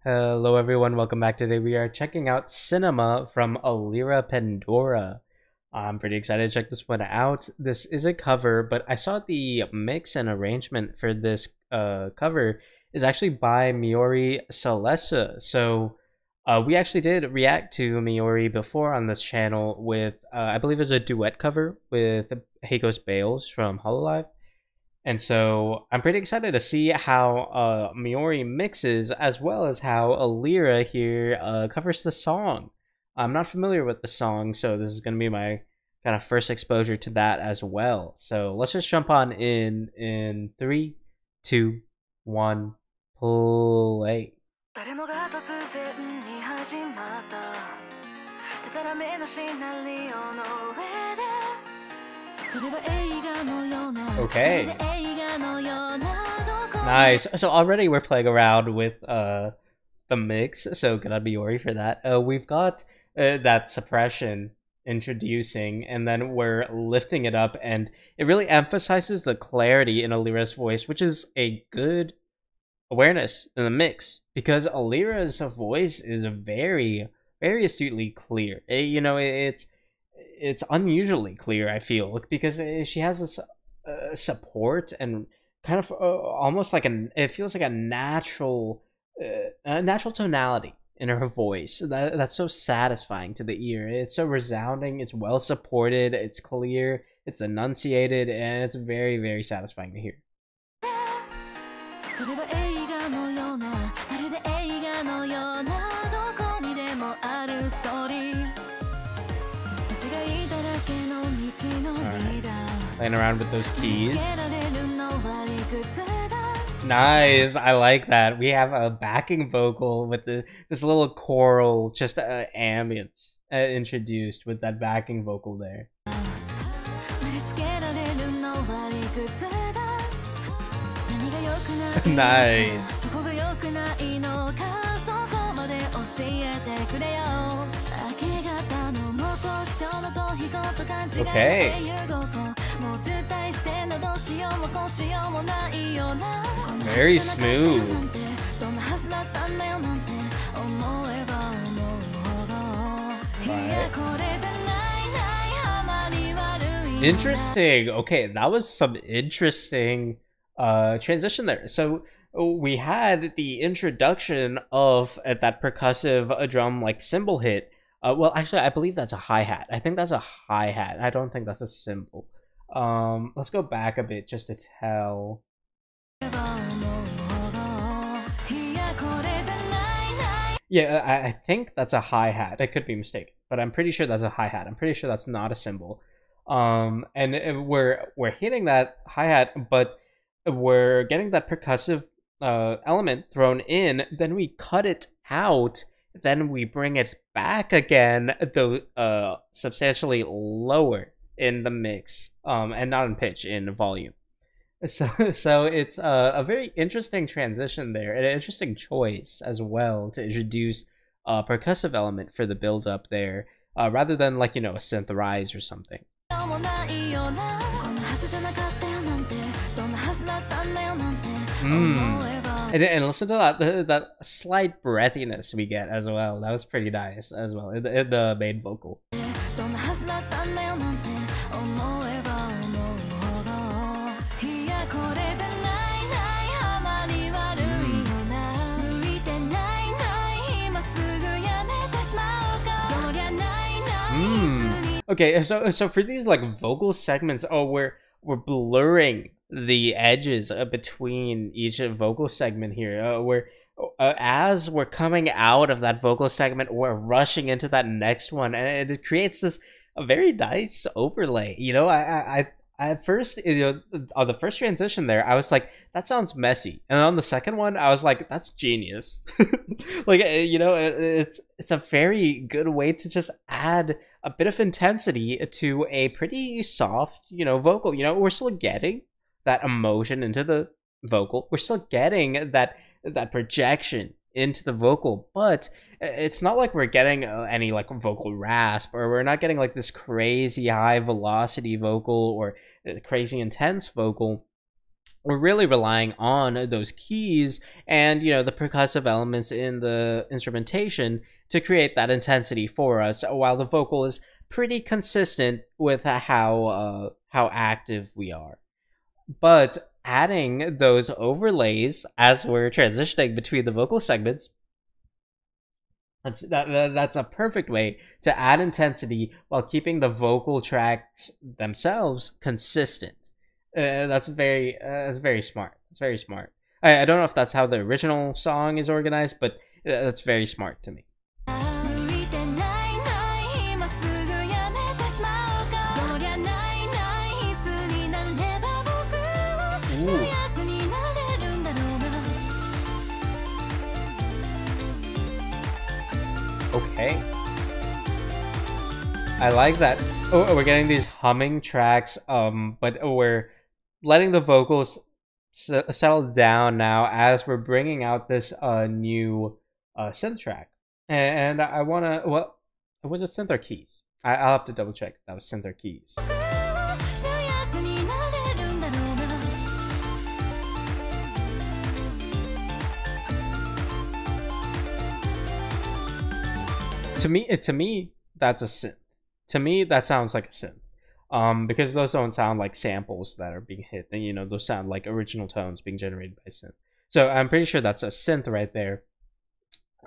Hello everyone, welcome back. Today we are checking out Cinema from Elira Pendora. I'm pretty excited to check this one out. This is a cover, but I saw the mix and arrangement for this cover is actually by Miori Celeste. So we actually did react to Miori before on this channel with, I believe it was a duet cover with Heiko's Bales from Hololive. And so I'm pretty excited to see how Miori mixes as well as how Elira here covers the song. I'm not familiar with the song, so this is going to be my kind of first exposure to that as well. So let's just jump on in 3, 2, 1, play. Okay. Nice. So already we're playing around with the mix, so good on Miori for that. We've got that suppression introducing, and then we're lifting it up, and it really emphasizes the clarity in Elira's voice, which is a good awareness in the mix, because Elira's voice is very, very astutely clear. You know, it's unusually clear, I feel, because she has this support and kind of almost like it feels like a natural tonality in her voice that's so satisfying to the ear. It's so resounding, it's well supported, it's clear, it's enunciated, and it's very, very satisfying to hear. Playing around with those keys. Nice, I like that. We have a backing vocal with this little choral, just ambience introduced with that backing vocal there. Nice. Okay. Very smooth. Interesting. Okay, that was some interesting transition there. So we had the introduction of that percussive drum like cymbal hit. Well, actually, I believe that's a hi-hat. I think that's a hi-hat. I don't think that's a cymbal. Let's go back a bit just to tell. Yeah, I think that's a hi-hat. I could be mistaken, but I'm pretty sure that's a hi-hat. I'm pretty sure that's not a cymbal. And we're hitting that hi-hat, but we're getting that percussive element thrown in. Then we cut it out. Then we bring it back again, though substantially lower in the mix, and not in pitch, in volume. So it's a very interesting transition there, and an interesting choice as well to introduce a percussive element for the build up there, rather than, like, you know, a synth rise or something. And listen to that slight breathiness we get as well. That was pretty nice as well in the main vocal. Okay, so for these like vocal segments, we're blurring the edges between each vocal segment here. As we're coming out of that vocal segment, we're rushing into that next one, and it creates this a very nice overlay. You know, I at first, you know, on the first transition there, I was like, that sounds messy, and on the second one, I was like, that's genius. Like, you know, it's a very good way to just add a bit of intensity to a pretty soft, you know, vocal. You know, we're still getting that emotion into the vocal. We're still getting that projection into the vocal, but it's not like we're getting any like vocal rasp, or we're not getting like this crazy high velocity vocal or crazy intense vocal. we're really relying on those keys and, you know, the percussive elements in the instrumentation to create that intensity for us, while the vocal is pretty consistent with how active we are. But adding those overlays as we're transitioning between the vocal segments, that's a perfect way to add intensity while keeping the vocal tracks themselves consistent. That's very smart. It's very smart. I don't know if that's how the original song is organized, but that's very smart to me. Ooh. Okay. I like that. Oh, we're getting these humming tracks, but we're letting the vocals settle down now as we're bringing out this new synth track. And I wanna, well, was it synth or keys? I'll have to double check if that was synth or keys. To me, that's a synth. To me, that sounds like a synth. Because those don't sound like samples that are being hit. And, you know, those sound like original tones being generated by synth. So I'm pretty sure that's a synth right there.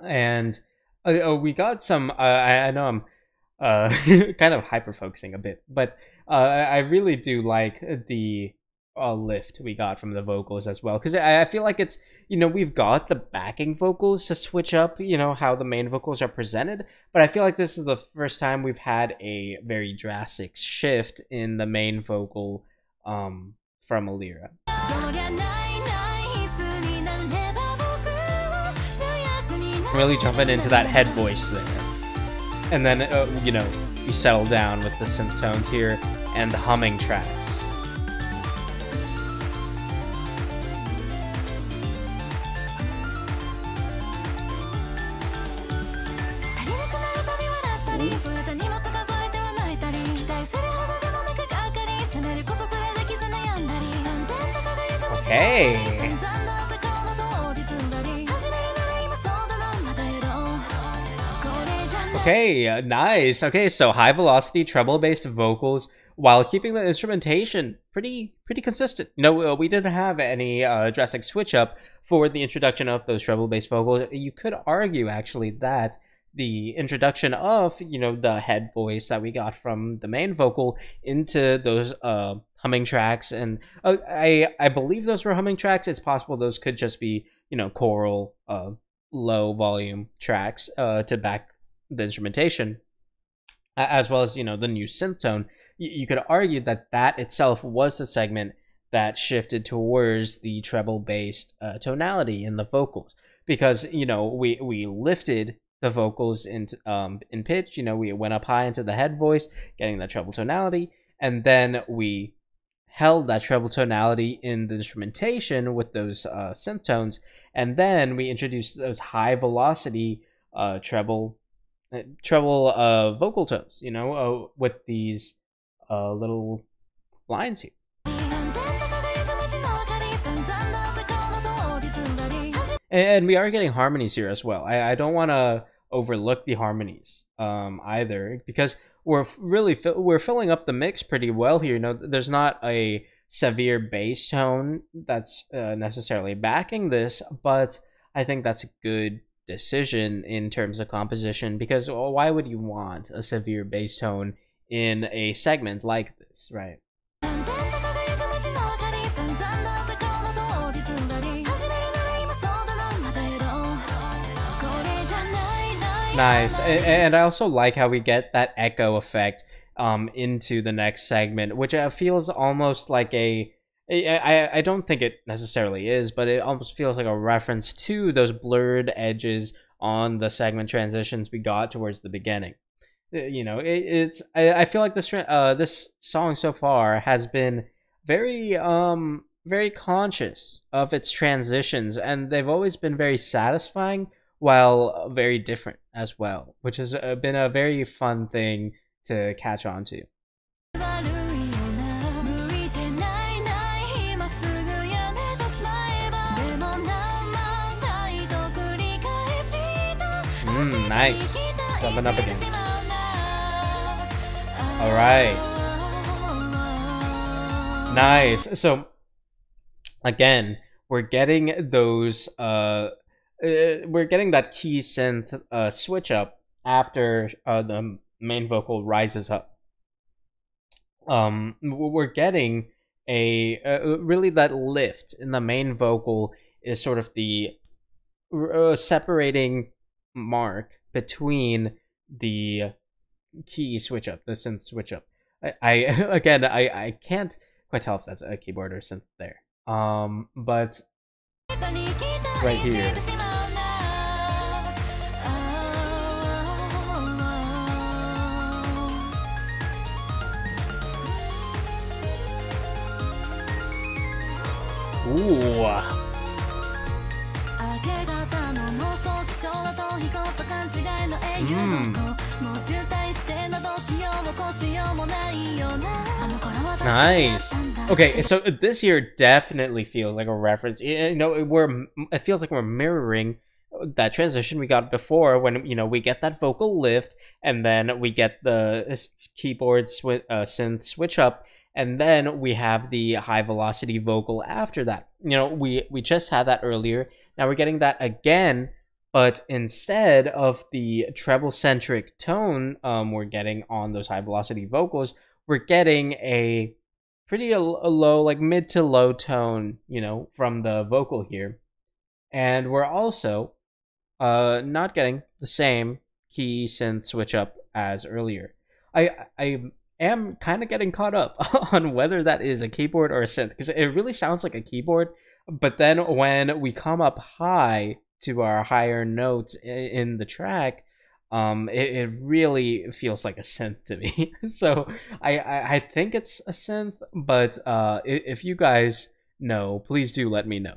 And we got some. I know I'm kind of hyper focusing a bit, but I really do like the lift we got from the vocals as well, because I feel like it's, you know, we've got the backing vocals to switch up, you know, how the main vocals are presented, but I feel like this is the first time we've had a very drastic shift in the main vocal from Elira. Really jumping into that head voice there, and then you know, we settle down with the synth tones here and the humming tracks. Okay. Okay, nice. Okay, so high velocity treble based vocals while keeping the instrumentation pretty consistent. No, we didn't have any drastic switch up for the introduction of those treble based vocals. You could argue actually that the introduction of, you know, the head voice that we got from the main vocal into those humming tracks, and I believe those were humming tracks. It's possible those could just be, you know, choral low volume tracks to back the instrumentation, as well as, you know, the new synth tone. You could argue that that itself was the segment that shifted towards the treble based tonality in the vocals, because, you know, we lifted the vocals in pitch. You know, we went up high into the head voice, getting that treble tonality, and then we held that treble tonality in the instrumentation with those synth tones, and then we introduced those high velocity treble vocal tones, you know, with these little lines here. And we are getting harmonies here as well. I don't want to overlook the harmonies either, because we're filling up the mix pretty well here. You know, there's not a severe bass tone that's necessarily backing this, but I think that's a good decision in terms of composition, because why would you want a severe bass tone in a segment like this, right? Nice. And I also like how we get that echo effect into the next segment, which feels almost like I don't think it necessarily is, but it almost feels like a reference to those blurred edges on the segment transitions we got towards the beginning. You know, I feel like this song so far has been very conscious of its transitions, and they've always been very satisfying while very different as well, which has been a very fun thing to catch on to. Nice. Jumping up again. Alright. Nice. So, again, we're getting those, we're getting that key synth switch up after the main vocal rises up. We're getting really that lift in the main vocal is sort of the separating mark between the key switch up, the synth switch up. I can't quite tell if that's a keyboard or synth there. But right here. Ooh. Nice. Okay, so this here definitely feels like a reference. You know, it feels like we're mirroring that transition we got before when, you know, we get that vocal lift and then we get the keyboard synth switch up, and then we have the high velocity vocal after that. You know, we just had that earlier. Now we're getting that again, but instead of the treble centric tone we're getting on those high velocity vocals, we're getting a pretty low, like mid to low tone, you know, from the vocal here. And we're also not getting the same key synth switch up as earlier. I am kind of getting caught up on whether that is a keyboard or a synth, because it really sounds like a keyboard, but then when we come up high to our higher notes in the track, it really feels like a synth to me. So I think it's a synth, but if you guys know, please do let me know.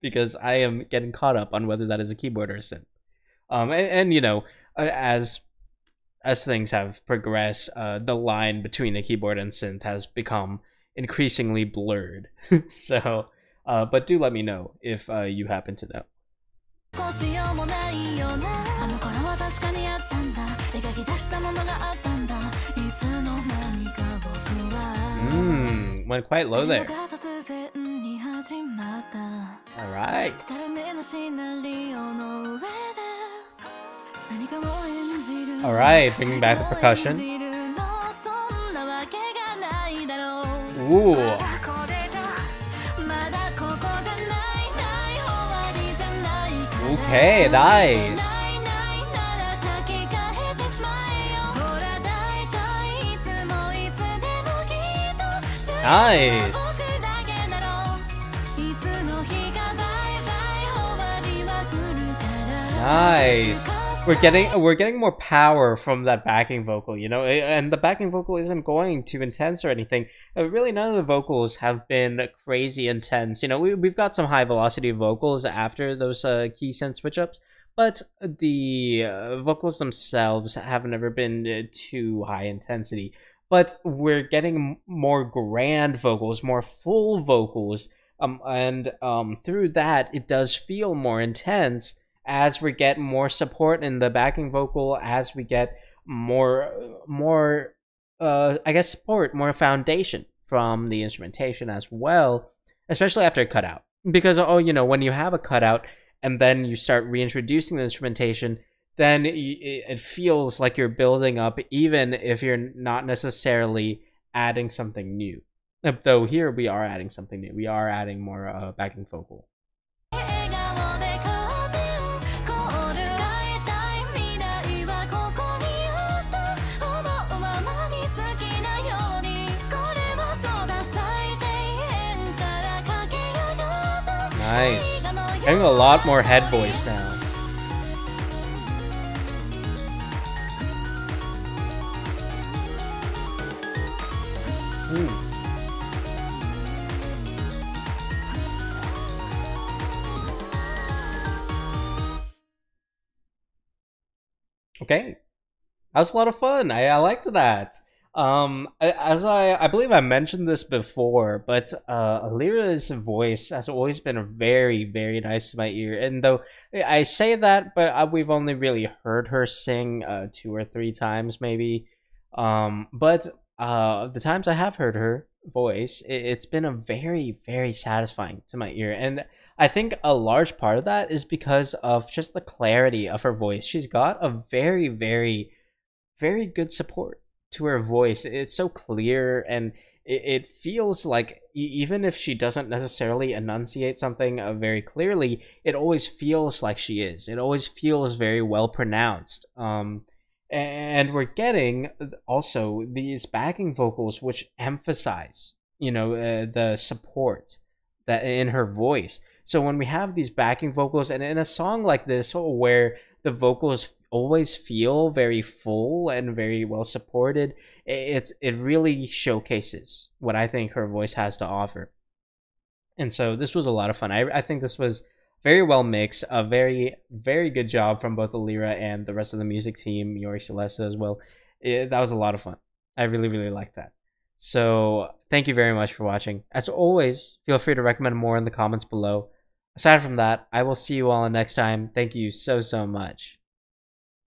Because I am getting caught up on whether that is a keyboard or a synth. And you know, as things have progressed, the line between a keyboard and synth has become increasingly blurred. So, but do let me know if you happen to know. Went quite low there. Alright. Alright, bringing back the percussion. Ooh. Okay, nice. Nice. Nice. We're getting more power from that backing vocal, you know, and the backing vocal isn't going too intense or anything. Really, none of the vocals have been crazy intense. You know, we've got some high velocity vocals after those key synth switch ups, but the vocals themselves have never been too high intensity. But we're getting more grand vocals, more full vocals, and through that, it does feel more intense as we get more support in the backing vocal, as we get more I guess support, more foundation from the instrumentation as well, especially after a cutout. Because, oh, you know, when you have a cutout and then you start reintroducing the instrumentation, then it feels like you're building up, even if you're not necessarily adding something new. Though here we are adding something new. We are adding more backing vocal. Nice. Getting a lot more head voice now. Okay. That was a lot of fun. I liked that. As I believe I mentioned this before, but Elira's voice has always been very, very nice to my ear. And though I say that, but we've only really heard her sing 2 or 3 times, maybe. But the times I have heard her voice, it's been a very, very satisfying to my ear. And I think a large part of that is because of just the clarity of her voice. She's got a very, very, very good support to her voice. It's so clear, and it feels like even if she doesn't necessarily enunciate something very clearly, it always feels like she is. It always feels very well pronounced. And we're getting also these backing vocals which emphasize, the support that in her voice. So when we have these backing vocals, and in a song like this where the vocals always feel very full and very well supported, it really showcases what I think her voice has to offer. And so this was a lot of fun. I think this was very well mixed, a very, very good job from both Elira and the rest of the music team, Yori Celeste as well. That was a lot of fun. I really, really liked that. So thank you very much for watching. As always, feel free to recommend more in the comments below. Aside from that, I will see you all next time. Thank you so, so much.